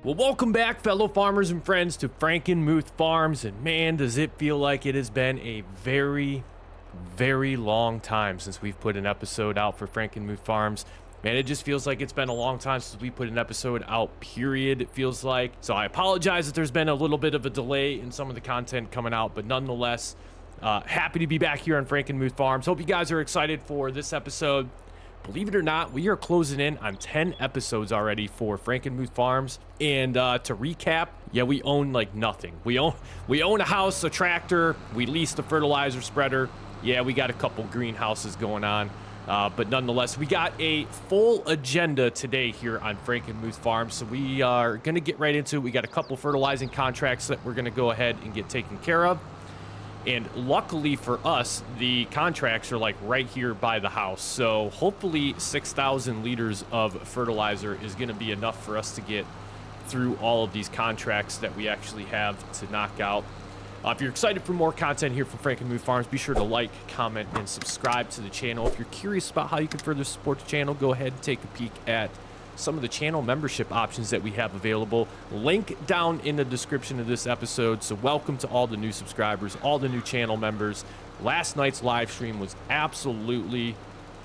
Well, welcome back, fellow farmers and friends, to Frankenmuth Farms, and man, does it feel like it has been a very long time since we've put an episode out for Frankenmuth Farms. Man, it just feels like it's been a long time since we put an episode out, period, it feels like. So I apologize that there's been a little bit of a delay in some of the content coming out, but nonetheless, happy to be back here on Frankenmuth Farms. Hope you guys are excited for this episode. Believe it or not, we are closing in on 10 episodes already for Frankenmuth Farms. And to recap, yeah, we own like nothing. We own a house, a tractor, we leased a fertilizer spreader. Yeah, we got a couple greenhouses going on. But nonetheless, we got a full agenda today here on Frankenmuth Farms. So we are going to get right into it. We got a couple fertilizing contracts that we're going to go ahead and get taken care of. And luckily for us, the contracts are like right here by the house. So hopefully 6,000 liters of fertilizer is going to be enough for us to get through all of these contracts that we actually have to knock out. If you're excited for more content here from Frankenmuth Farms, be sure to like, comment, and subscribe to the channel. If you're curious about how you can further support the channel, go ahead and take a peek at some of the channel membership options that we have available. Link down in the description of this episode. So welcome to all the new subscribers, all the new channel members. Last night's live stream was absolutely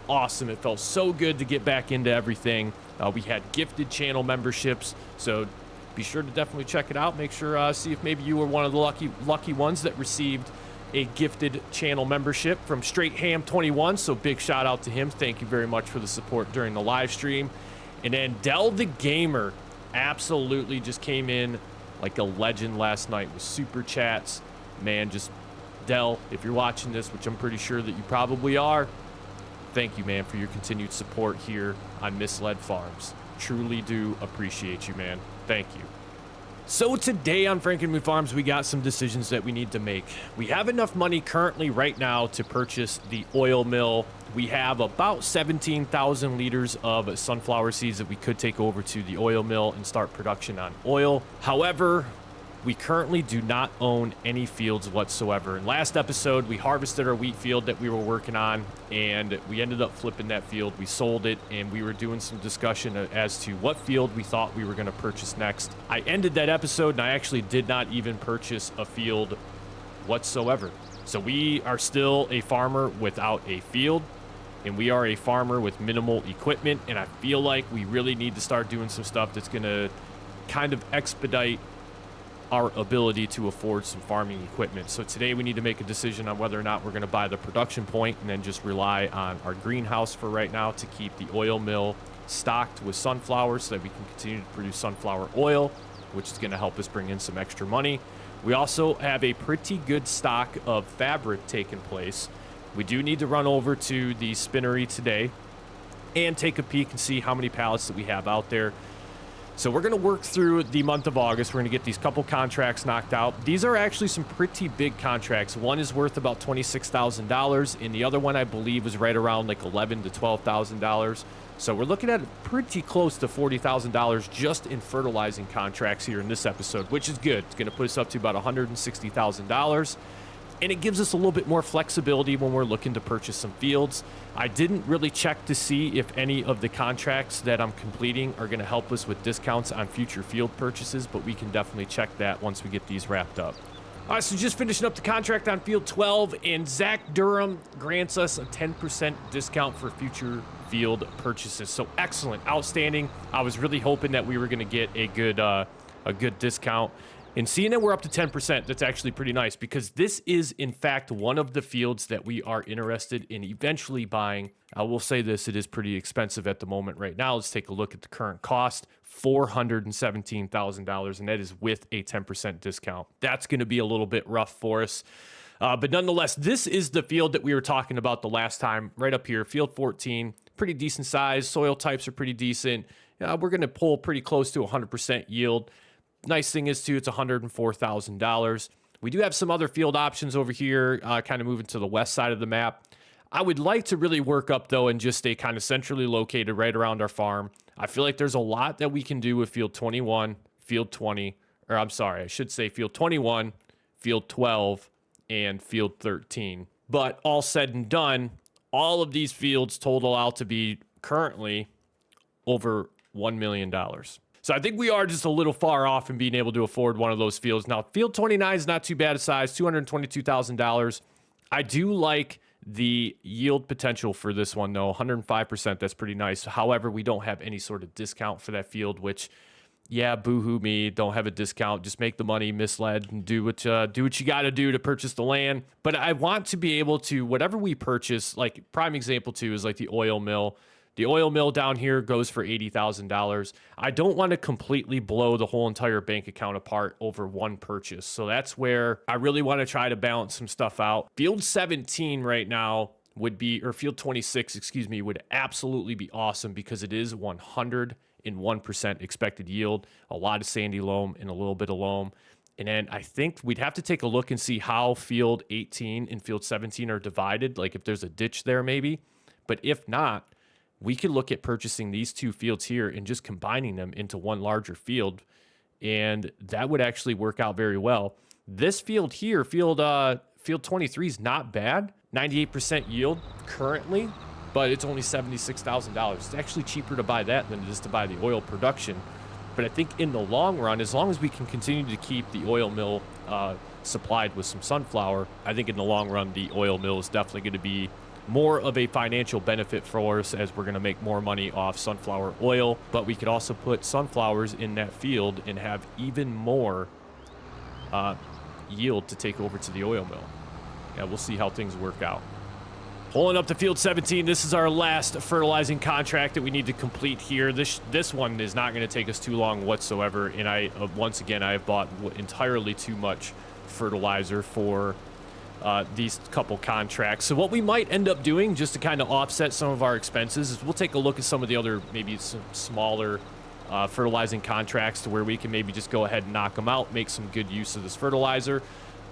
awesome. It felt so good to get back into everything. We had gifted channel memberships, so be sure to definitely check it out. Make sure see if maybe you were one of the lucky ones that received a gifted channel membership from Straight Ham 21. So big shout out to him. Thank you very much for the support during the live stream. And then Dell the Gamer absolutely just came in like a legend last night with super chats. Man, just Dell, if you're watching this, which I'm pretty sure that you probably are, thank you, man, for your continued support here on Misled Farms. Truly do appreciate you, man. Thank you. So today on Frankenmuth Farms, we got some decisions that we need to make. We have enough money currently right now to purchase the oil mill. We have about 17,000 liters of sunflower seeds that we could take over to the oil mill and start production on oil. However, we currently do not own any fields whatsoever. In last episode, we harvested our wheat field that we were working on, and we ended up flipping that field. We sold it, and we were doing some discussion as to what field we thought we were going to purchase next. I ended that episode, and I actually did not even purchase a field whatsoever. So we are still a farmer without a field, and we are a farmer with minimal equipment, and I feel like we really need to start doing some stuff that's going to kind of expedite our ability to afford some farming equipment. So today we need to make a decision on whether or not we're going to buy the production point and then just rely on our greenhouse for right now to keep the oil mill stocked with sunflowers so that we can continue to produce sunflower oil, which is going to help us bring in some extra money. We also have a pretty good stock of fabric taking place. We do need to run over to the spinnery today and take a peek and see how many pallets that we have out there. So we're going to work through the month of August. We're going to get these couple contracts knocked out. These are actually some pretty big contracts. One is worth about $26,000, and the other one I believe was right around like $11,000 to $12,000. So we're looking at pretty close to $40,000 just in fertilizing contracts here in this episode, which is good. It's going to put us up to about $160,000. And it gives us a little bit more flexibility when we're looking to purchase some fields. I didn't really check to see if any of the contracts that I'm completing are going to help us with discounts on future field purchases, but we can definitely check that once we get these wrapped up. All right, so just finishing up the contract on field 12, and Zach Durham grants us a 10% discount for future field purchases. So excellent, outstanding. I was really hoping that we were going to get a good discount. And seeing that we're up to 10%, that's actually pretty nice, because this is, in fact, one of the fields that we are interested in eventually buying. I will say this, it is pretty expensive at the moment right now. Let's take a look at the current cost, $417,000, and that is with a 10% discount. That's going to be a little bit rough for us. But nonetheless, this is the field that we were talking about the last time, right up here, field 14, pretty decent size. Soil types are pretty decent. We're going to pull pretty close to 100% yield. Nice thing is, too, it's $104,000. We do have some other field options over here, kind of moving to the west side of the map. I would like to really work up, though, and just stay kind of centrally located right around our farm. I feel like there's a lot that we can do with field 21, field 20, or I'm sorry, I should say field 21, field 12, and field 13. But all said and done, all of these fields total out to be currently over $1 million. So I think we are just a little far off in being able to afford one of those fields. Now, field 29 is not too bad a size, $222,000. I do like the yield potential for this one, though. 105%, that's pretty nice. However, we don't have any sort of discount for that field, which, yeah, boo-hoo me, don't have a discount. Just make the money, misled, and do what you got to do to purchase the land. But I want to be able to, whatever we purchase, like prime example too is like the oil mill. The oil mill down here goes for $80,000. I don't want to completely blow the whole entire bank account apart over one purchase. So that's where I really want to try to balance some stuff out. Field 17 right now would be, or field 26, excuse me, would absolutely be awesome because it is 101% expected yield, a lot of sandy loam and a little bit of loam. And then I think we'd have to take a look and see how field 18 and field 17 are divided, like if there's a ditch there maybe. But if not, we could look at purchasing these two fields here and just combining them into one larger field. And that would actually work out very well. This field here, field 23 is not bad. 98% yield currently, but it's only $76,000. It's actually cheaper to buy that than it is to buy the oil production. But I think in the long run, as long as we can continue to keep the oil mill supplied with some sunflower, I think in the long run, the oil mill is definitely going to be more of a financial benefit for us as we're going to make more money off sunflower oil. But we could also put sunflowers in that field and have even more yield to take over to the oil mill. Yeah, we'll see how things work out. Pulling up to field 17, this is our last fertilizing contract that we need to complete here. This one is not going to take us too long whatsoever, and I once again I have bought entirely too much fertilizer for these couple contracts. So what we might end up doing, just to kind of offset some of our expenses, is we'll take a look at some of the other, maybe some smaller fertilizing contracts to where we can maybe just go ahead and knock them out, make some good use of this fertilizer.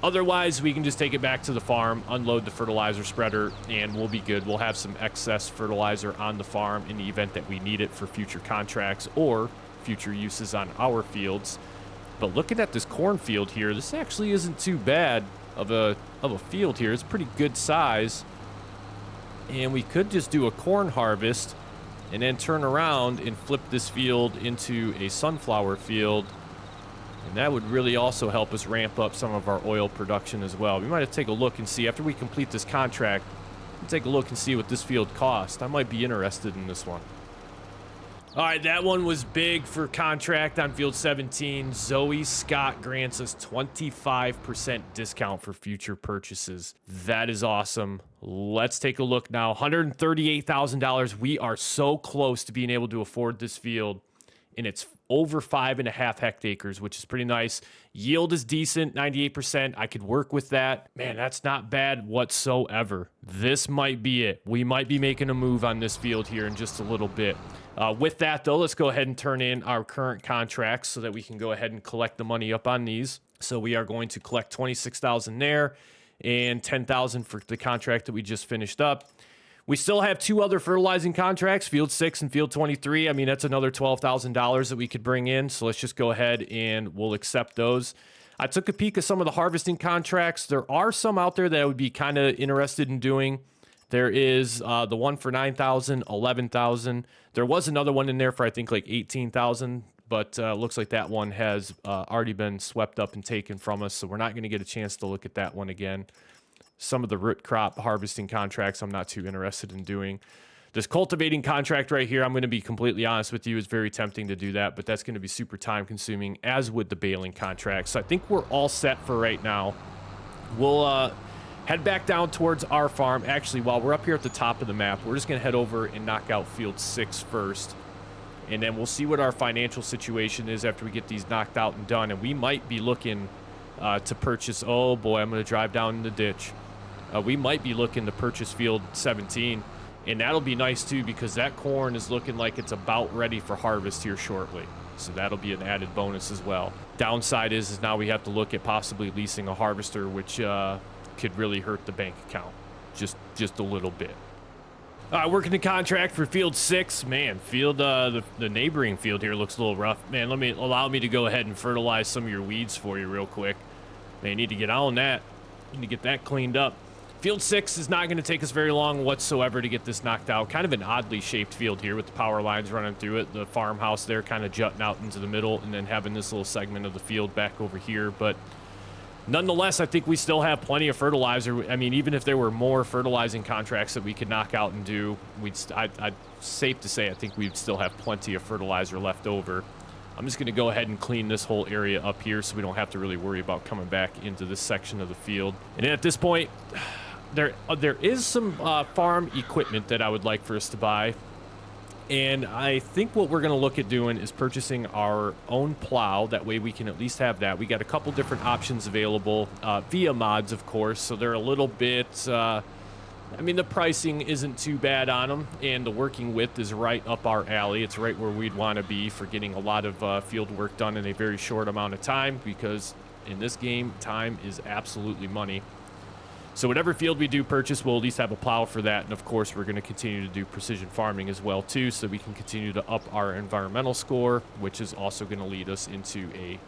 Otherwise, we can just take it back to the farm, unload the fertilizer spreader, and we'll be good. We'll have some excess fertilizer on the farm in the event that we need it for future contracts or future uses on our fields. But looking at this cornfield here, this actually isn't too bad of a field here. It's pretty good size. And we could just do a corn harvest and then turn around and flip this field into a sunflower field. And that would really also help us ramp up some of our oil production as well. We might have to take a look and see, after we complete this contract, we'll take a look and see what this field costs. I might be interested in this one. All right, that one was big for contract on field 17. Zoe Scott grants us 25% discount for future purchases. That is awesome. Let's take a look now. $138,000. We are so close to being able to afford this field, and it's over 5.5 hectares, which is pretty nice. Yield is decent, 98%. I could work with that. Man, that's not bad whatsoever. This might be it. We might be making a move on this field here in just a little bit. With that, though, let's go ahead and turn in our current contracts so that we can go ahead and collect the money up on these. So we are going to collect $26,000 there and $10,000 for the contract that we just finished up. We still have two other fertilizing contracts, field 6 and field 23. I mean, that's another $12,000 that we could bring in. So let's just go ahead and we'll accept those. I took a peek at some of the harvesting contracts. There are some out there that I would be kind of interested in doing. There is the one for $9,000, $11,000. There was another one in there for, I think, like $18,000. But looks like that one has already been swept up and taken from us. So we're not going to get a chance to look at that one again. Some of the root crop harvesting contracts I'm not too interested in doing. This cultivating contract right here, I'm going to be completely honest with you, is very tempting to do that, but that's going to be super time consuming, as would the baling contract. So I think we're all set for right now. We'll head back down towards our farm. Actually, while we're up here at the top of the map, we're just going to head over and knock out field 6 first. And then we'll see what our financial situation is after we get these knocked out and done. And we might be looking to purchase, oh boy, I'm going to drive down in the ditch. We might be looking to purchase field 17, and that'll be nice too because that corn is looking like it's about ready for harvest here shortly. So that'll be an added bonus as well. Downside is now we have to look at possibly leasing a harvester, which could really hurt the bank account just a little bit. Working the contract for field 6. Man, the neighboring field here looks a little rough. Man, allow me to go ahead and fertilize some of your weeds for you real quick. Man, you need to get on that. You need to get that cleaned up. Field 6 is not going to take us very long whatsoever to get this knocked out. Kind of an oddly shaped field here with the power lines running through it. The farmhouse there kind of jutting out into the middle and then having this little segment of the field back over here. But nonetheless, I think we still have plenty of fertilizer. I mean, even if there were more fertilizing contracts that we could knock out and do, I'd safe to say I think we'd still have plenty of fertilizer left over. I'm just going to go ahead and clean this whole area up here so we don't have to really worry about coming back into this section of the field. And at this point, there is some farm equipment that I would like for us to buy. And I think what we're going to look at doing is purchasing our own plow. That way we can at least have that. We got a couple different options available via mods, of course. So they're a little bit, I mean, the pricing isn't too bad on them. And the working width is right up our alley. It's right where we'd want to be for getting a lot of field work done in a very short amount of time. Because in this game, time is absolutely money. So whatever field we do purchase, we'll at least have a plow for that. And of course, we're going to continue to do precision farming as well, too, so we can continue to up our environmental score, which is also going to lead us into a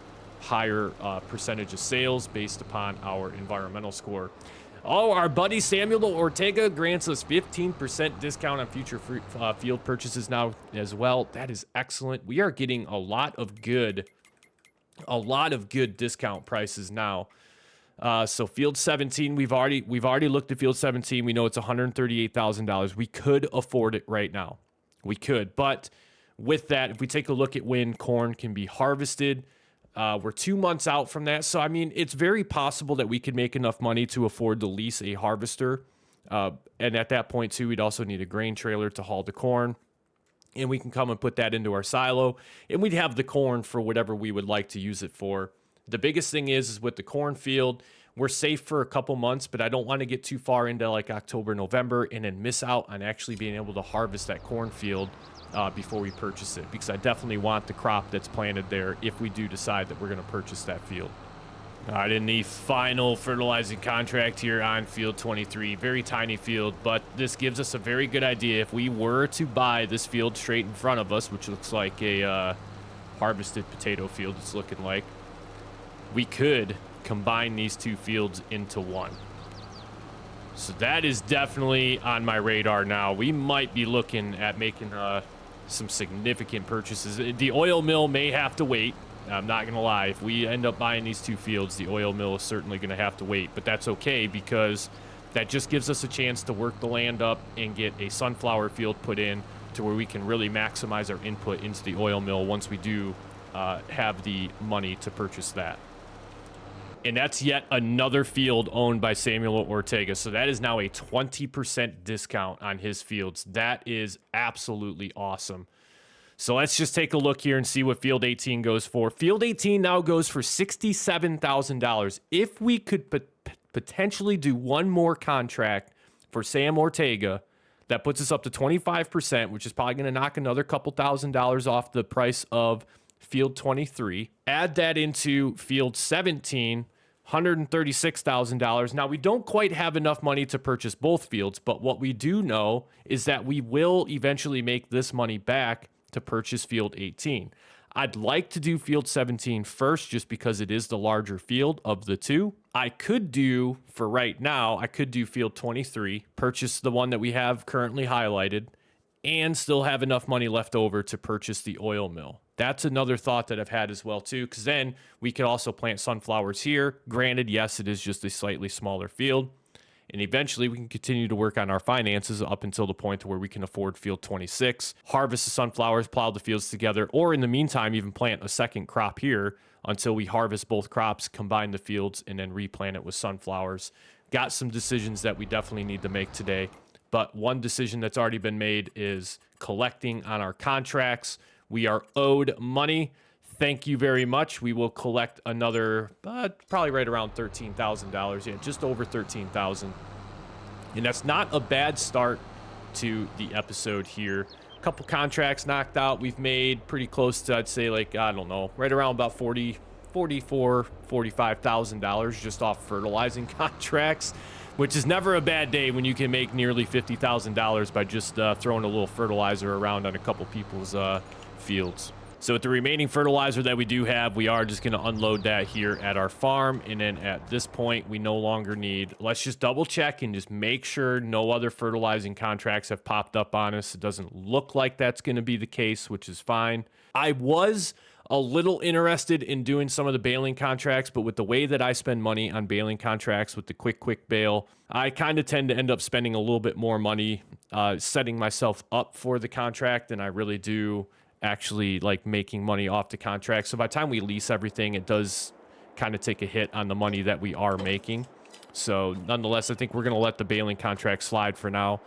higher percentage of sales based upon our environmental score. Oh, our buddy Samuel Ortega grants us 15% discount on future field purchases now as well. That is excellent. We are getting a lot of good discount prices now. So field 17, we've already looked at field 17. We know it's $138,000. We could afford it right now. We could, but with that, if we take a look at when corn can be harvested, we're 2 months out from that. So, I mean, it's very possible that we could make enough money to afford to lease a harvester. And at that point, too, we'd also need a grain trailer to haul the corn. And we can come and put that into our silo. And we'd have the corn for whatever we would like to use it for. The biggest thing is with the cornfield, we're safe for a couple months, but I don't want to get too far into like October, November, and then miss out on actually being able to harvest that cornfield before we purchase it, because I definitely want the crop that's planted there if we do decide that we're going to purchase that field. All right, in the final fertilizing contract here on field 23, very tiny field, but this gives us a very good idea. If we were to buy this field straight in front of us, which looks like a harvested potato field, it's looking like, we could combine these two fields into one. So that is definitely on my radar now. We might be looking at making some significant purchases. The oil mill may have to wait. I'm not going to lie. If we end up buying these two fields, the oil mill is certainly going to have to wait. But that's okay, because that just gives us a chance to work the land up and get a sunflower field put in to where we can really maximize our input into the oil mill once we do have the money to purchase that. And that's yet another field owned by Samuel Ortega. So that is now a 20% discount on his fields. That is absolutely awesome. So let's just take a look here and see what field 18 goes for. Field 18 now goes for $67,000. If we could potentially do one more contract for Sam Ortega, that puts us up to 25%, which is probably going to knock another couple $1,000s off the price of field 23. Add that into field 17, $136,000. Now, we don't quite have enough money to purchase both fields, but what we do know is that we will eventually make this money back to purchase field 18. I'd like to do field 17 first, just because it is the larger field of the two. I could do, for right now, I could do field 23, purchase the one that we have currently highlighted, and still have enough money left over to purchase the oil mill. That's another thought that I've had as well, too, because then we could also plant sunflowers here. Granted, yes, it is just a slightly smaller field. And eventually, we can continue to work on our finances up until the point where we can afford field 26, harvest the sunflowers, plow the fields together, or in the meantime, even plant a second crop here until we harvest both crops, combine the fields, and then replant it with sunflowers. Got some decisions that we definitely need to make today. But one decision that's already been made is collecting on our contracts. We are owed money. Thank you very much. We will collect another, probably right around $13,000. Yeah, just over $13,000. And that's not a bad start to the episode here. A couple contracts knocked out. We've made pretty close to, I'd say, like, I don't know, right around about $45,000 just off fertilizing contracts, which is never a bad day when you can make nearly $50,000 by just throwing a little fertilizer around on a couple people's fields. So with the remaining fertilizer that we do have, we are just going to unload that here at our farm. And then at this point, we no longer need, let's just double check and just make sure no other fertilizing contracts have popped up on us. It doesn't look like that's going to be the case, which is fine. I was a little interested in doing some of the baling contracts, but with the way that I spend money on baling contracts with the quick bale, I kind of tend to end up spending a little bit more money setting myself up for the contract than I really do actually like making money off the contract. So by the time we lease everything, it does kind of take a hit on the money that we are making. So nonetheless, I think we're going to let the baling contract slide for now.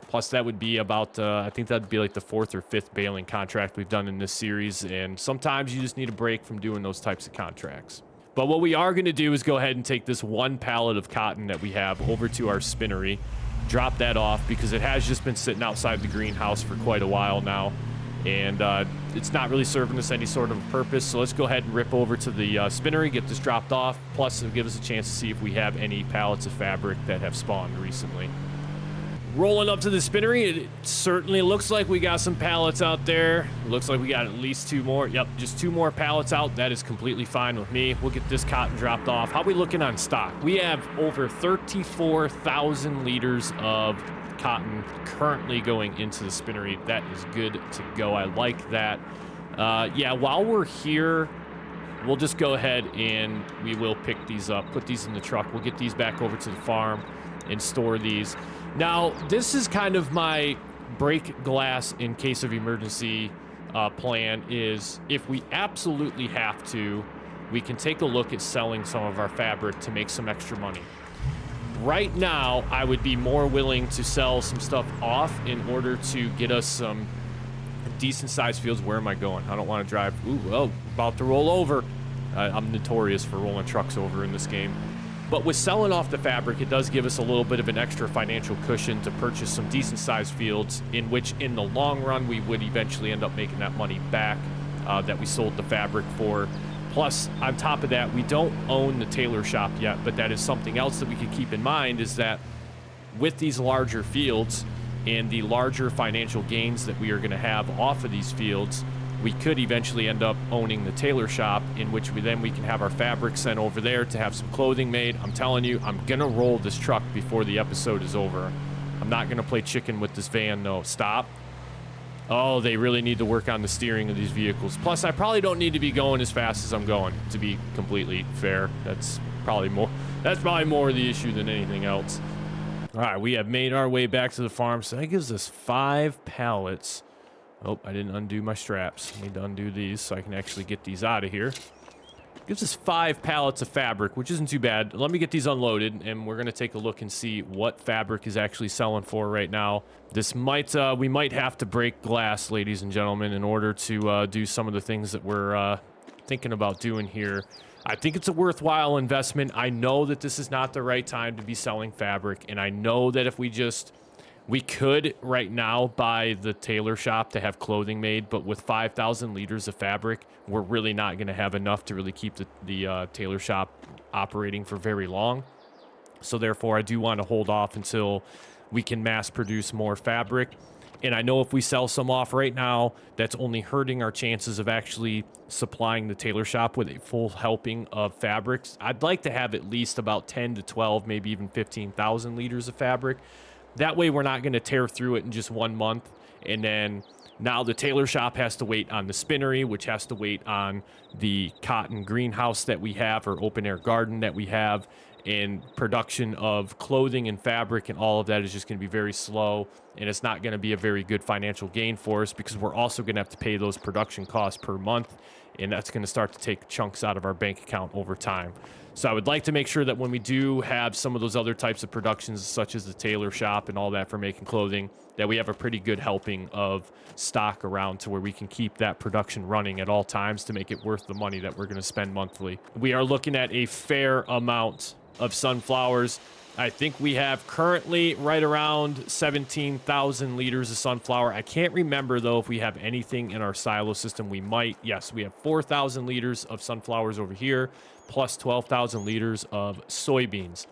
Plus that would be about, I think that'd be like the 4th or 5th baling contract we've done in this series. And sometimes you just need a break from doing those types of contracts. But what we are going to do is go ahead and take this 1 pallet of cotton that we have over to our spinnery, drop that off because it has just been sitting outside the greenhouse for quite a while now. And it's not really serving us any sort of a purpose. So let's go ahead and rip over to the spinnery, get this dropped off. Plus it'll give us a chance to see if we have any pallets of fabric that have spawned recently. Rolling up to the spinnery, it certainly looks like we got some pallets out there. Looks like we got at least 2 more. Yep, just 2 more pallets out. That is completely fine with me. We'll get this cotton dropped off. How are we looking on stock? We have over 34,000 liters of cotton currently going into the spinnery. That is good to go. I like that. Yeah, while we're here, we'll just go ahead and we will pick these up, put these in the truck. We'll get these back over to the farm and store these. Now, this is kind of my break glass in case of emergency plan is if we absolutely have to, we can take a look at selling some of our fabric to make some extra money. Right now, I would be more willing to sell some stuff off in order to get us some decent sized fields. Where am I going? I don't want to drive. Ooh, well, about to roll over. I'm notorious for rolling trucks over in this game. But with selling off the fabric, it does give us a little bit of an extra financial cushion to purchase some decent sized fields in which in the long run, we would eventually end up making that money back that we sold the fabric for. Plus, on top of that, we don't own the tailor shop yet, but that is something else that we could keep in mind is that with these larger fields and the larger financial gains that we are going to have off of these fields, we could eventually end up owning the tailor shop in which we can have our fabric sent over there to have some clothing made. I'm telling you, I'm going to roll this truck before the episode is over. I'm not going to play chicken with this van, no. Stop. Oh, they really need to work on the steering of these vehicles. Plus, I probably don't need to be going as fast as I'm going, to be completely fair. That's probably more of the issue than anything else. All right, we have made our way back to the farm. So that gives us 5 pallets. Oh, I didn't undo my straps. I need to undo these so I can actually get these out of here. Gives us 5 pallets of fabric, which isn't too bad. Let me get these unloaded, and we're going to take a look and see what fabric is actually selling for right now. This might, we might have to break glass, ladies and gentlemen, in order to do some of the things that we're thinking about doing here. I think it's a worthwhile investment. I know that this is not the right time to be selling fabric, and I know that if we could right now buy the tailor shop to have clothing made, but with 5,000 liters of fabric, we're really not going to have enough to really keep the tailor shop operating for very long. So therefore, I do want to hold off until we can mass produce more fabric. And I know if we sell some off right now, that's only hurting our chances of actually supplying the tailor shop with a full helping of fabrics. I'd like to have at least about 10 to 12, maybe even 15,000 liters of fabric. That way we're not going to tear through it in just 1 month. And then now the tailor shop has to wait on the spinnery, which has to wait on the cotton greenhouse that we have or open air garden that we have. And production of clothing and fabric and all of that is just going to be very slow. And it's not going to be a very good financial gain for us because we're also going to have to pay those production costs per month. And that's going to start to take chunks out of our bank account over time. So I would like to make sure that when we do have some of those other types of productions, such as the tailor shop and all that for making clothing, that we have a pretty good helping of stock around to where we can keep that production running at all times to make it worth the money that we're going to spend monthly. We are looking at a fair amount of sunflowers. I think we have currently right around 17,000 liters of sunflower. I can't remember, though, if we have anything in our silo system. We might. Yes, we have 4,000 liters of sunflowers over here, plus 12,000 liters of soybeans.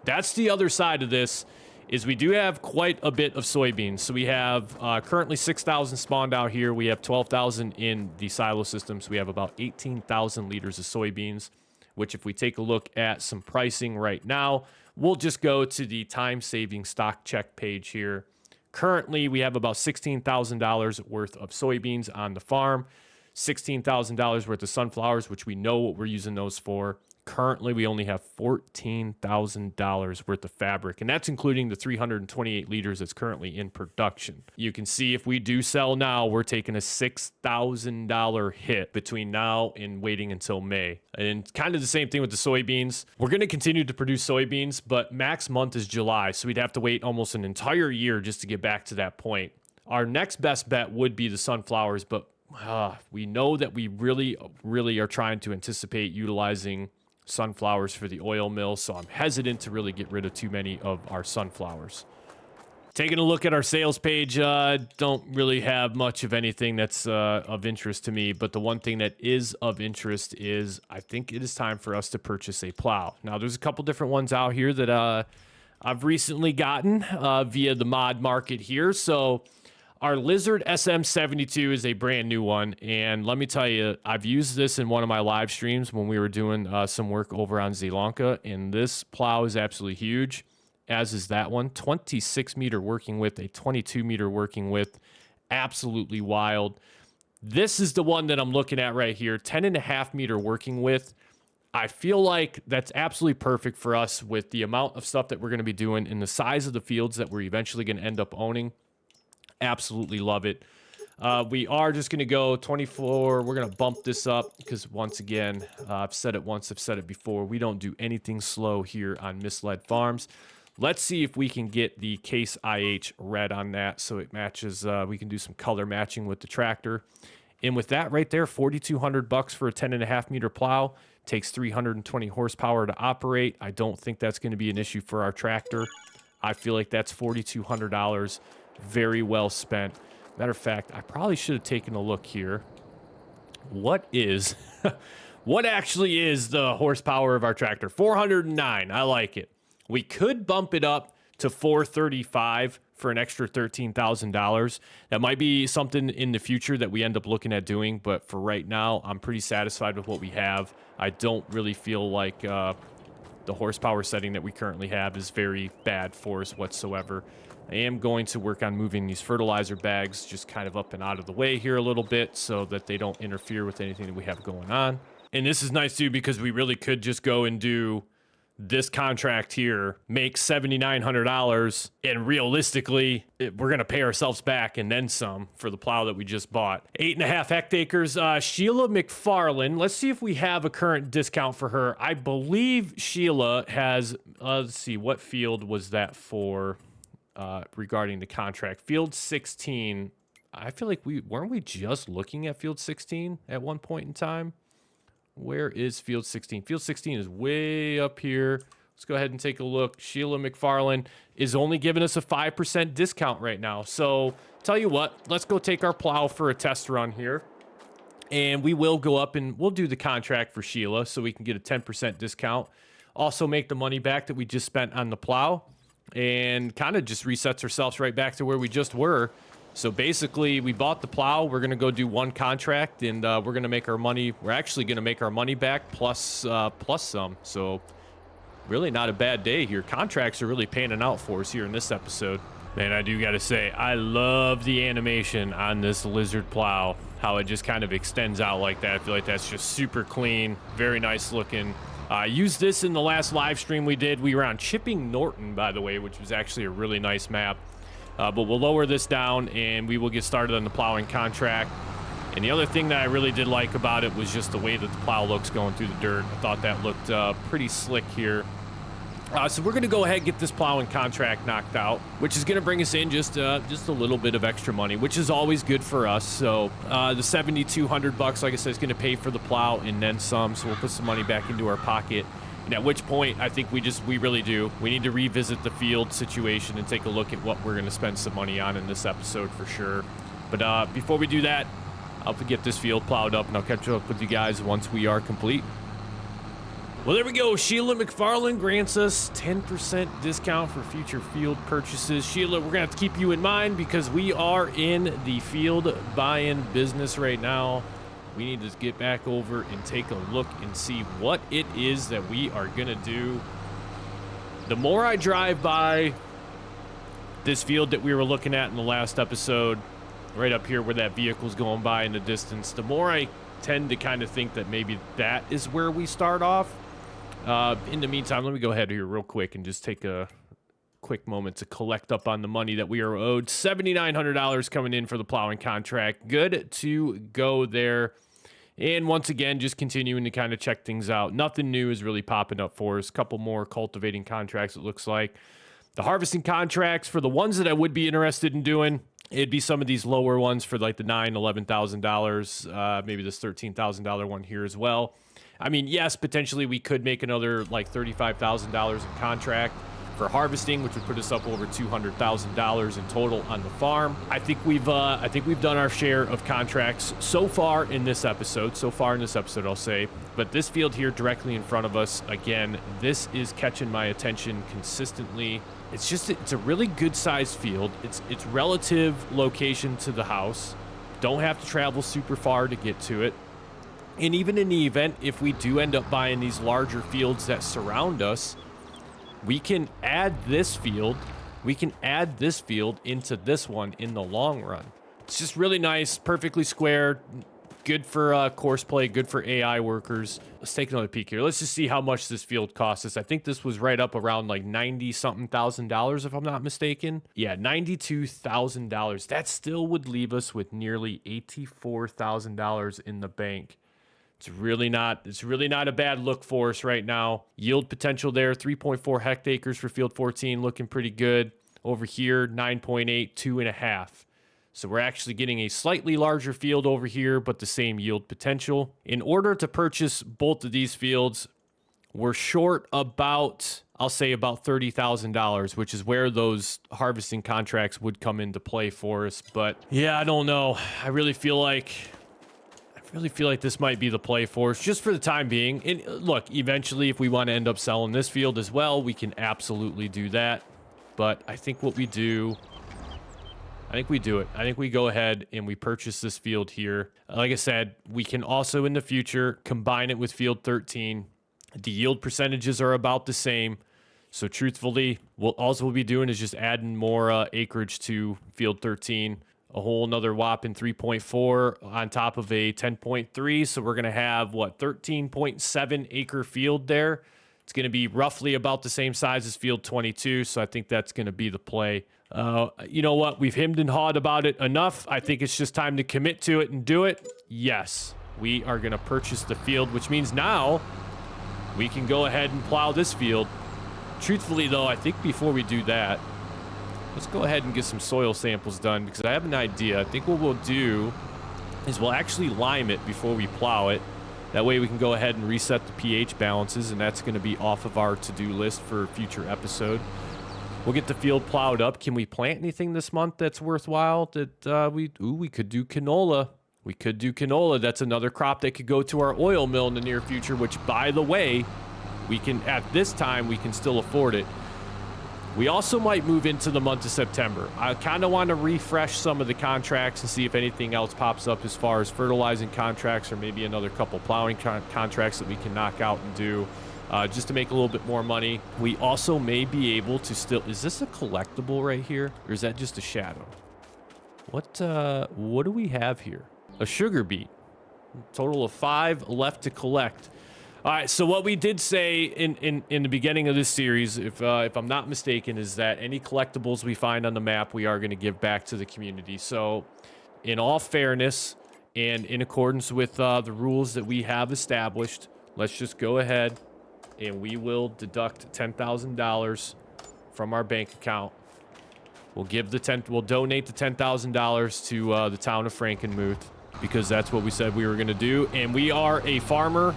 That's the other side of this, is we do have quite a bit of soybeans. So we have currently 6,000 spawned out here. We have 12,000 in the silo system. So we have about 18,000 liters of soybeans, which if we take a look at some pricing right now, we'll just go to the time-saving stock check page here. Currently, we have about $16,000 worth of soybeans on the farm, $16,000 worth of sunflowers, which we know what we're using those for. Currently, we only have $14,000 worth of fabric, and that's including the 328 liters that's currently in production. You can see if we do sell now, we're taking a $6,000 hit between now and waiting until May. And kind of the same thing with the soybeans. We're going to continue to produce soybeans, but max month is July, so we'd have to wait almost an entire year just to get back to that point. Our next best bet would be the sunflowers, but we know that we really are trying to anticipate utilizing sunflowers for the oil mill, so I'm hesitant to really get rid of too many of our sunflowers. Taking a look at our sales page, don't really have much of anything that's of interest to me, but the one thing that is of interest is I think it is time for us to purchase a plow. Now, there's a couple different ones out here that I've recently gotten via the mod market here. So our Lizard SM72 is a brand new one, and let me tell you, I've used this in one of my live streams when we were doing some work over on Zelanka, and this plow is absolutely huge, as is that one. 26 meter working width, a 22 meter working width, absolutely wild. This is the one that I'm looking at right here, 10.5 meter working width. I feel like that's absolutely perfect for us with the amount of stuff that we're going to be doing and the size of the fields that we're eventually going to end up owning. Absolutely love it. We are just going to go 24. We're going to bump this up because, once again, I've said it once, I've said it before. We don't do anything slow here on Misled Farms. Let's see if we can get the Case IH red on that so it matches. We can do some color matching with the tractor. And with that right there, $4,200 for a 10.5 meter plow. Takes 320 horsepower to operate. I don't think that's going to be an issue for our tractor. I feel like that's $4,200. Very well spent. Matter of fact, I probably should have taken a look here. What actually is the horsepower of our tractor? 409. I like it. We could bump it up to 435 for an extra $13,000. That might be something in the future that we end up looking at doing, but for right now, I'm pretty satisfied with what we have. I don't really feel like the horsepower setting that we currently have is very bad for us whatsoever. I am going to work on moving these fertilizer bags just kind of up and out of the way here a little bit so that they don't interfere with anything that we have going on. And this is nice too because we really could just go and do this contract here, make $7,900, and realistically, we're going to pay ourselves back and then some for the plow that we just bought. 8.5 hectares. Sheila McFarland, let's see if we have a current discount for her. I believe Sheila has, let's see, what field was that for regarding the contract? Field 16. I feel like weren't we just looking at field 16 at one point in time? Where is field 16? Field 16 is way up here. Let's go ahead and take a look. Sheila McFarland is only giving us a 5% discount right now. So tell you what, let's go take our plow for a test run here. And we will go up and we'll do the contract for Sheila so we can get a 10% discount. Also make the money back that we just spent on the plow and kind of just resets ourselves right back to where we just were. So basically, we bought the plow. We're going to go do one contract, and we're going to make our money. We're actually going to make our money back plus some. So really not a bad day here. Contracts are really panning out for us here in this episode. Man, I do got to say, I love the animation on this Lizard plow. How it just kind of extends out like that. I feel like that's just super clean. Very nice looking. I used this in the last live stream we did. We were on Chipping Norton, by the way, which was actually a really nice map. But we'll lower this down and we will get started on the plowing contract. And the other thing that I really did like about it was just the way that the plow looks going through the dirt. I thought that looked pretty slick here. So we're going to go ahead and get this plowing contract knocked out, which is going to bring us in just a little bit of extra money, which is always good for us. So the $7,200, like I said, is going to pay for the plow and then some. So we'll put some money back into our pocket. And at which point, I think we really do. We need to revisit the field situation and take a look at what we're going to spend some money on in this episode for sure. But before we do that, I'll get this field plowed up and I'll catch up with you guys once we are complete. Well, there we go. Sheila McFarland grants us 10% discount for future field purchases. Sheila, we're going to have to keep you in mind because we are in the field buying business right now. We need to get back over and take a look and see what it is that we are going to do. The more I drive by this field that we were looking at in the last episode, right up here where that vehicle's going by in the distance, the more I tend to kind of think that maybe that is where we start off. In the meantime, let me go ahead here real quick and just take a quick moment to collect up on the money that we are owed. $7,900 coming in for the plowing contract. Good to go there. And once again, just continuing to kind of check things out. Nothing new is really popping up for us. A couple more cultivating contracts, it looks like. The harvesting contracts, for the ones that I would be interested in doing, it'd be some of these lower ones for like the $9,000, $11,000, maybe this $13,000 one here as well. I mean, yes, potentially we could make another like $35,000 in contract for harvesting, which would put us up over $200,000 in total on the farm. I think we've done our share of contracts so far in this episode. I'll say. But this field here directly in front of us, again, this is catching my attention consistently. It's a really good sized field. It's relative location to the house. Don't have to travel super far to get to it. And even in the event, if we do end up buying these larger fields that surround us, we can add this field. We can add this field into this one in the long run. It's just really nice, perfectly square, good for course play, good for AI workers. Let's take another peek here. Let's just see how much this field costs us. I think this was right up around like $90-something thousand, if I'm not mistaken. Yeah, $92,000. That still would leave us with nearly $84,000 in the bank. It's really not a bad look for us right now. Yield potential there, 3.4 hectares for field 14, looking pretty good. Over here, 9.8, 2.5. So we're actually getting a slightly larger field over here, but the same yield potential. In order to purchase both of these fields, we're short about, I'll say about $30,000, which is where those harvesting contracts would come into play for us. But yeah, I don't know. I really feel like this might be the play for us just for the time being. And look, eventually, if we want to end up selling this field as well, we can absolutely do that. But I think what we do, I think we do it. I think we go ahead and we purchase this field here. Like I said, we can also in the future combine it with field 13. The yield percentages are about the same. So truthfully, what we'll be doing is just adding more acreage to field 13. A whole another whopping 3.4 on top of a 10.3. So we're going to have, 13.7 acre field there. It's going to be roughly about the same size as field 22. So I think that's going to be the play. You know what? We've hemmed and hawed about it enough. I think it's just time to commit to it and do it. Yes, we are going to purchase the field, which means now we can go ahead and plow this field. Truthfully, though, I think before we do that, let's go ahead and get some soil samples done because I have an idea. I think what we'll do is we'll actually lime it before we plow it. That way we can go ahead and reset the pH balances, and that's going to be off of our to-do list for a future episode. We'll get the field plowed up. Can we plant anything this month that's worthwhile? We could do canola. We could do canola. That's another crop that could go to our oil mill in the near future, which, by the way, we can, at this time, we can still afford it. We also might move into the month of September. I kind of want to refresh some of the contracts and see if anything else pops up as far as fertilizing contracts or maybe another couple plowing contracts that we can knock out and do just to make a little bit more money. We also may be able to still... Is this a collectible right here? Or is that just a shadow? What do we have here? A sugar beet. Total of 5 left to collect. All right, so what we did say in the beginning of this series, if I'm not mistaken, is that any collectibles we find on the map, we are going to give back to the community. So in all fairness and in accordance with the rules that we have established, let's just go ahead and we will deduct $10,000 from our bank account. We'll donate the $10,000 to the town of Frankenmuth because that's what we said we were going to do. And we are a farmer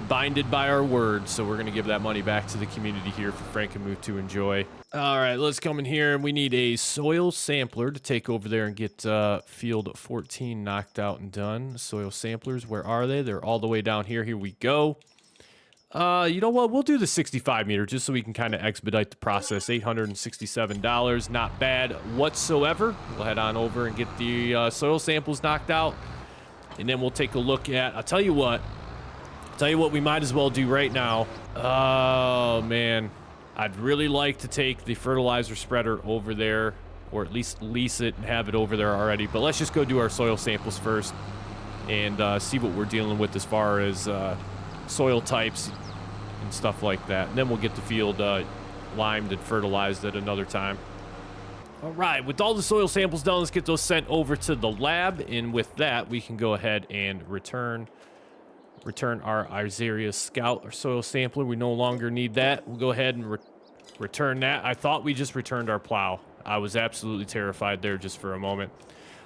binded by our word, so we're going to give that money back to the community here for Frankenmuth to enjoy. All right, let's come in here, and we need a soil sampler to take over there and get field 14 knocked out and done. Soil samplers, where are they? They're all the way down here. Here we go. You know what? We'll do the 65 meter just so we can kind of expedite the process. $867, not bad whatsoever. We'll head on over and get the soil samples knocked out, and then we'll take a look at. I'll tell you what we might as well do right now. Oh man, I'd really like to take the fertilizer spreader over there, or at least lease it and have it over there already. But let's just go do our soil samples first and see what we're dealing with as far as soil types and stuff like that, and then we'll get the field limed and fertilized at another time. All right, with all the soil samples done, let's get those sent over to the lab, and with that we can go ahead and return our Isarius Scout, our soil sampler. We no longer need that. We'll go ahead and return that. I thought we just returned our plow. I was absolutely terrified there just for a moment.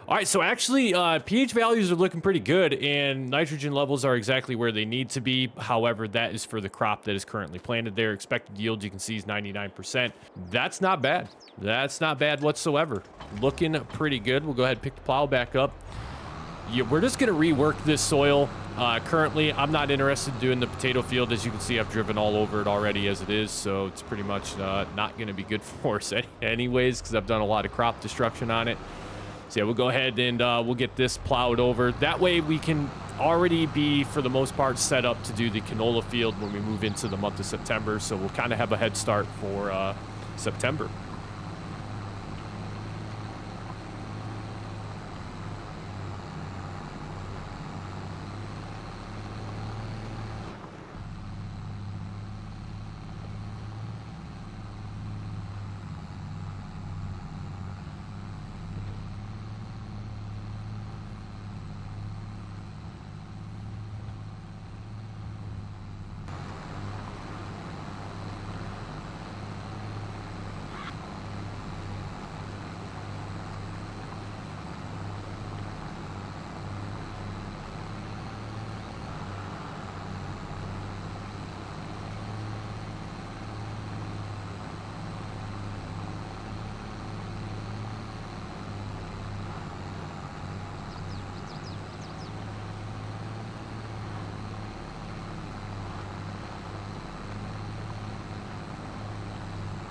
All right, so actually, pH values are looking pretty good, and nitrogen levels are exactly where they need to be. However, that is for the crop that is currently planted there. Expected yield, you can see, is 99%. That's not bad. That's not bad whatsoever. Looking pretty good. We'll go ahead and pick the plow back up. Yeah, we're just going to rework this soil. Currently, I'm not interested in doing the potato field. As you can see, I've driven all over it already as it is, so it's pretty much not going to be good for us anyways, because I've done a lot of crop destruction on it. So yeah, we'll go ahead and we'll get this plowed over. That way we can already be, for the most part, set up to do the canola field when we move into the month of September. So we'll kind of have a head start for September.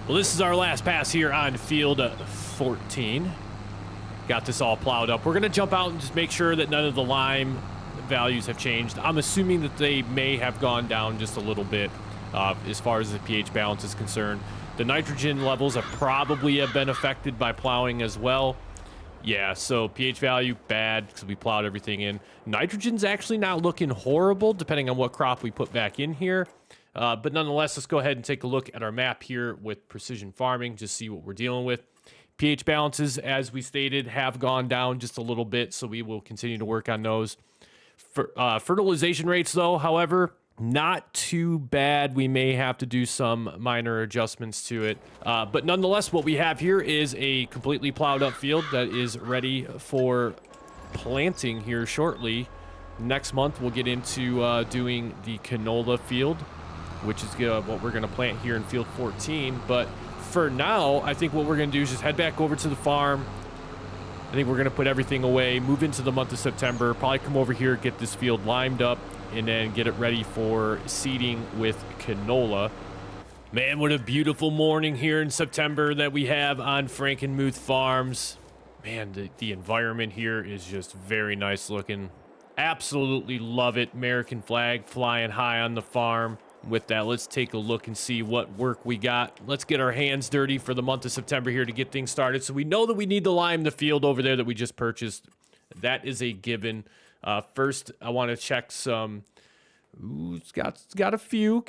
Well, this is our last pass here on field 14. Got this all plowed up. We're going to jump out and just make sure that none of the lime values have changed. I'm assuming that they may have gone down just a little bit as far as the pH balance is concerned. The nitrogen levels probably have been affected by plowing as well. Yeah, so pH value, bad, because we plowed everything in. Nitrogen's actually not looking horrible, depending on what crop we put back in here. But nonetheless, let's go ahead and take a look at our map here with precision farming, just see what we're dealing with. pH balances, as we stated, have gone down just a little bit, so we will continue to work on those. Fertilization rates, though, however, not too bad. We may have to do some minor adjustments to it. But nonetheless, what we have here is a completely plowed up field that is ready for planting here shortly. Next month, we'll get into doing the canola field, which is what we're going to plant here in field 14. But for now, I think what we're going to do is just head back over to the farm. I think we're going to put everything away, move into the month of September, probably come over here, get this field limed up, and then get it ready for seeding with canola. Man, what a beautiful morning here in September that we have on Frankenmuth Farms. Man, the environment here is just very nice looking. Absolutely love it. American flag flying high on the farm. With that, let's take a look and see what work we got. Let's get our hands dirty for the month of September here to get things started. So we know that we need to lime the field over there that we just purchased. That is a given. First, I want to check some. Ooh, it's got a few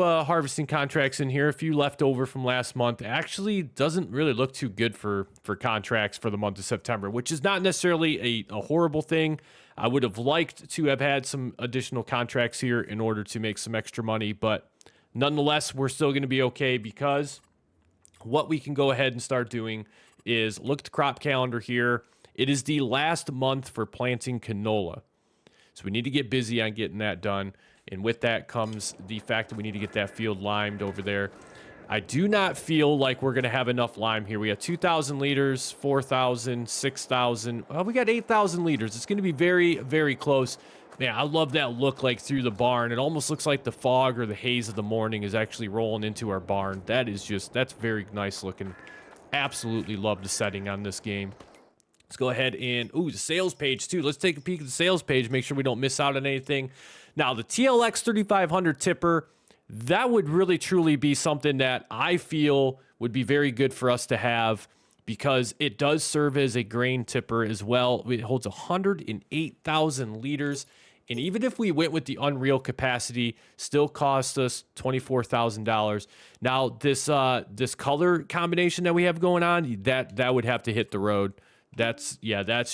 harvesting contracts in here. A few left over from last month. Actually, doesn't really look too good for contracts for the month of September, which is not necessarily a horrible thing. I would have liked to have had some additional contracts here in order to make some extra money, but nonetheless, we're still going to be okay, because what we can go ahead and start doing is look at the crop calendar here. It is the last month for planting canola. So we need to get busy on getting that done. And with that comes the fact that we need to get that field limed over there. I do not feel like we're going to have enough lime here. We got 2,000 liters, 4,000, 6,000. Well, we got 8,000 liters. It's going to be very, very close. Man, I love that look like through the barn. It almost looks like the fog or the haze of the morning is actually rolling into our barn. That's very nice looking. Absolutely love the setting on this game. Let's go ahead and, ooh, the sales page too. Let's take a peek at the sales page, make sure we don't miss out on anything. Now, the TLX 3500 tipper, that would really truly be something that I feel would be very good for us to have because it does serve as a grain tipper as well. It holds 108,000 liters. And even if we went with the Unreal capacity, still cost us $24,000. Now, this color combination that we have going on, that would have to hit the road. That's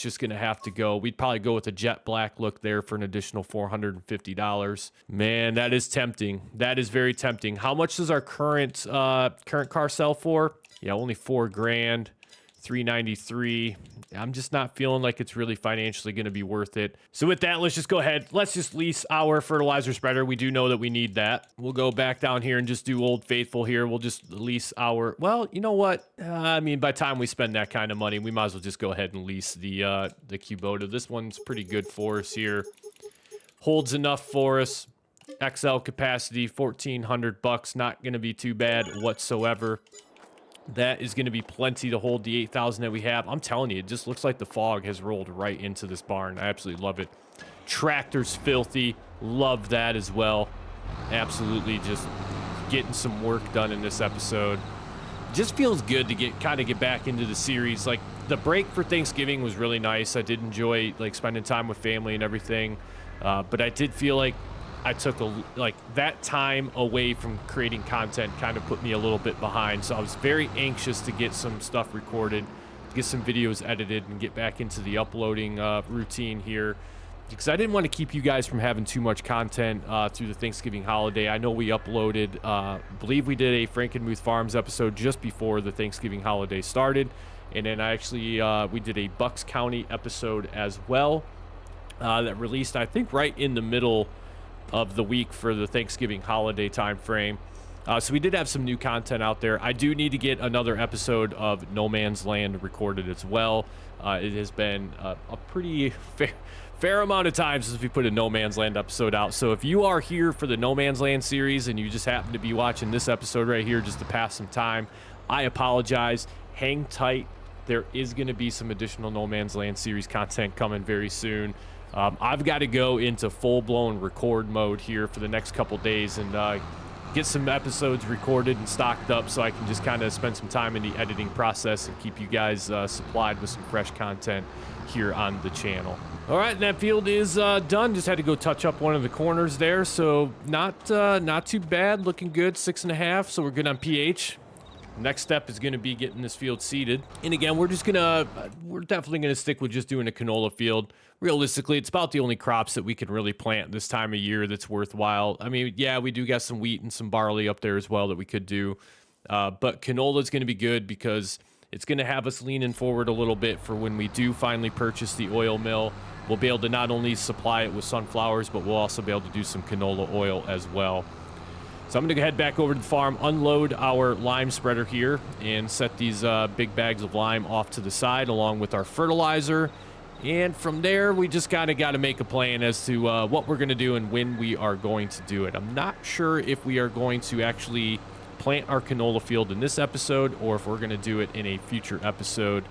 just going to have to go. We'd probably go with a jet black look there for an additional $450. Man, that is tempting. That is very tempting. How much does our current car sell for? Yeah, only $4,000, $393. I'm just not feeling like it's really financially going to be worth it. So with that, let's just go ahead. Let's just lease our fertilizer spreader. We do know that we need that. We'll go back down here and just do Old Faithful here. We'll just lease our, well, you know what? I mean, by the time we spend that kind of money, we might as well just go ahead and lease the Kubota. This one's pretty good for us here. Holds enough for us. XL capacity, $1,400. Not going to be too bad whatsoever. That is going to be plenty to hold the 8,000 that we have. I'm telling you, it just looks like the fog has rolled right into this barn. I absolutely love it. Tractor's filthy. Love that as well. Absolutely just getting some work done in this episode. Just feels good to get back into the series. Like, the break for Thanksgiving was really nice. I did enjoy, like, spending time with family and everything. But I did feel like I took that time away from creating content kind of put me a little bit behind. So I was very anxious to get some stuff recorded, get some videos edited, and get back into the uploading routine here. Because I didn't want to keep you guys from having too much content through the Thanksgiving holiday. I know we uploaded, I believe we did a Frankenmuth Farms episode just before the Thanksgiving holiday started. And then we did a Bucks County episode as well that released, I think, right in the middle of the week for the Thanksgiving holiday time frame. So we did have some new content out there. I do need to get another episode of No Man's Land recorded as well. It has been a pretty fair amount of time since we put a No Man's Land episode out. So if you are here for the No Man's Land series and you just happen to be watching this episode right here just to pass some time, I apologize. Hang tight. There is going to be some additional No Man's Land series content coming very soon. I've got to go into full-blown record mode here for the next couple days and get some episodes recorded and stocked up so I can just kind of spend some time in the editing process and keep you guys supplied with some fresh content here on the channel. All right, and that field is done. Just had to go touch up one of the corners there, so not too bad. Looking good, 6.5, so we're good on pH. Next step is going to be getting this field seeded. And again, we're definitely going to stick with just doing a canola field. Realistically, it's about the only crops that we can really plant this time of year that's worthwhile. I mean, yeah, we do got some wheat and some barley up there as well that we could do. But canola is going to be good because it's going to have us leaning forward a little bit for when we do finally purchase the oil mill. We'll be able to not only supply it with sunflowers, but we'll also be able to do some canola oil as well. So I'm going to head back over to the farm, unload our lime spreader here, and set these big bags of lime off to the side along with our fertilizer. And from there, we just kind of got to make a plan as to what we're going to do and when we are going to do it. I'm not sure if we are going to actually plant our canola field in this episode or if we're going to do it in a future episode.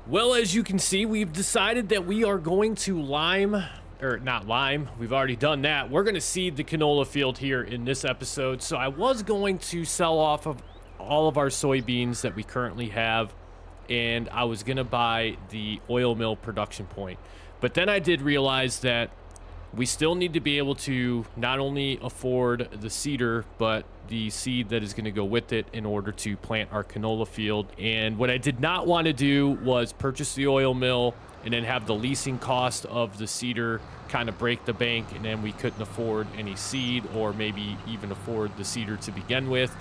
Well, as you can see, we've decided that we are going to we've already done that. We're going to seed the canola field here in this episode. So I was going to sell off of all of our soybeans that we currently have, and I was going to buy the oil mill production point. But then I did realize that we still need to be able to not only afford the seeder, but the seed that is going to go with it in order to plant our canola field. And what I did not want to do was purchase the oil mill and then have the leasing cost of the seeder kind of break the bank, and then we couldn't afford any seed or maybe even afford the seeder to begin with.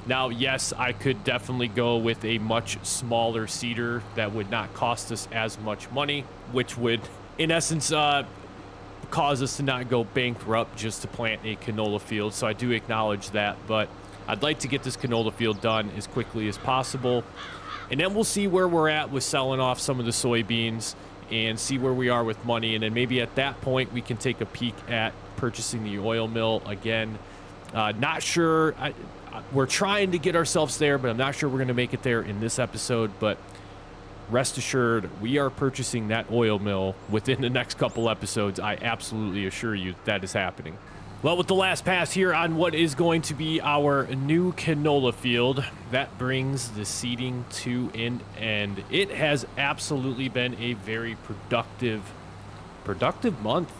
Now, yes, I could definitely go with a much smaller seeder that would not cost us as much money, which would, in essence, cause us to not go bankrupt just to plant a canola field. So I do acknowledge that, but I'd like to get this canola field done as quickly as possible. And then we'll see where we're at with selling off some of the soybeans and see where we are with money. And then maybe at that point, we can take a peek at purchasing the oil mill again. Not sure. We're trying to get ourselves there, but I'm not sure we're going to make it there in this episode. But rest assured, we are purchasing that oil mill within the next couple episodes. I absolutely assure you that is happening. Well, with the last pass here on what is going to be our new canola field, that brings the seeding to an end. It has absolutely been a very productive month.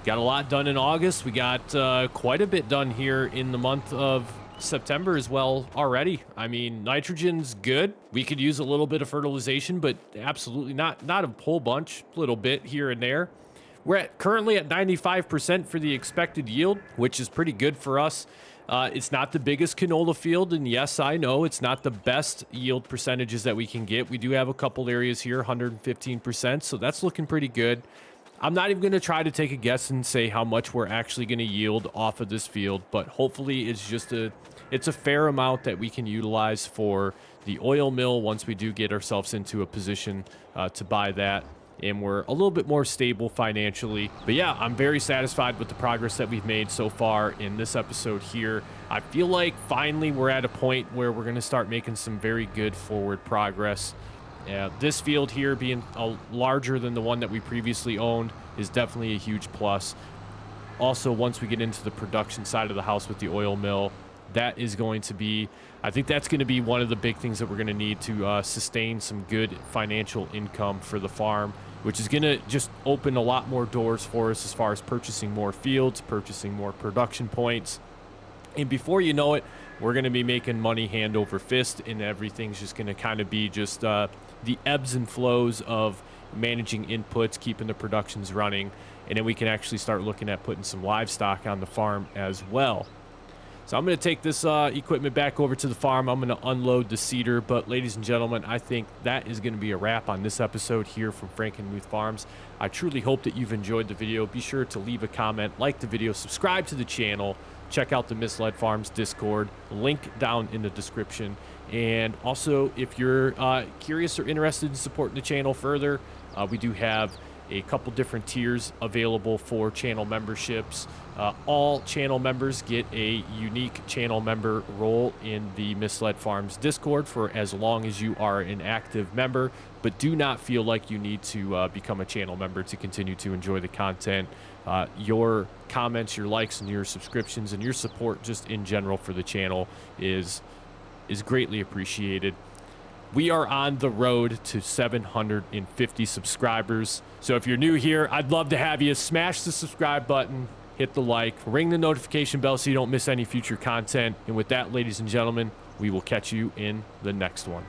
Got a lot done in August. We got quite a bit done here in the month of September as well already. I mean, nitrogen's good. We could use a little bit of fertilization, but absolutely not a whole bunch, a little bit here and there. We're currently at 95% for the expected yield, which is pretty good for us. It's not the biggest canola field, and yes, I know it's not the best yield percentages that we can get. We do have a couple areas here, 115%, so that's looking pretty good. I'm not even going to try to take a guess and say how much we're actually going to yield off of this field, but hopefully it's a fair amount that we can utilize for the oil mill once we do get ourselves into a position to buy that. And we're a little bit more stable financially. But yeah, I'm very satisfied with the progress that we've made so far in this episode here. I feel like finally we're at a point where we're going to start making some very good forward progress. This field here being larger than the one that we previously owned is definitely a huge plus. Also, once we get into the production side of the house with the oil mill, that is going to be, I think that's going to be one of the big things that we're going to need to sustain some good financial income for the farm, which is going to just open a lot more doors for us as far as purchasing more fields, purchasing more production points. And before you know it, we're going to be making money hand over fist, and everything's just going to kind of be just the ebbs and flows of managing inputs, keeping the productions running, and then we can actually start looking at putting some livestock on the farm as well. So I'm going to take this equipment back over to the farm. I'm going to unload the seeder. But ladies and gentlemen, I think that is going to be a wrap on this episode here from Frankenmuth Farms. I truly hope that you've enjoyed the video. Be sure to leave a comment, like the video, subscribe to the channel, check out the Misled Farms Discord, link down in the description. And also, if you're curious or interested in supporting the channel further, we do have a couple different tiers available for channel memberships. All channel members get a unique channel member role in the Misled Farms Discord for as long as you are an active member, but do not feel like you need to become a channel member to continue to enjoy the content. Your comments, your likes, and your subscriptions, and your support just in general for the channel is greatly appreciated. We are on the road to 750 subscribers. So if you're new here, I'd love to have you smash the subscribe button, hit the like, ring the notification bell so you don't miss any future content. And with that, ladies and gentlemen, we will catch you in the next one.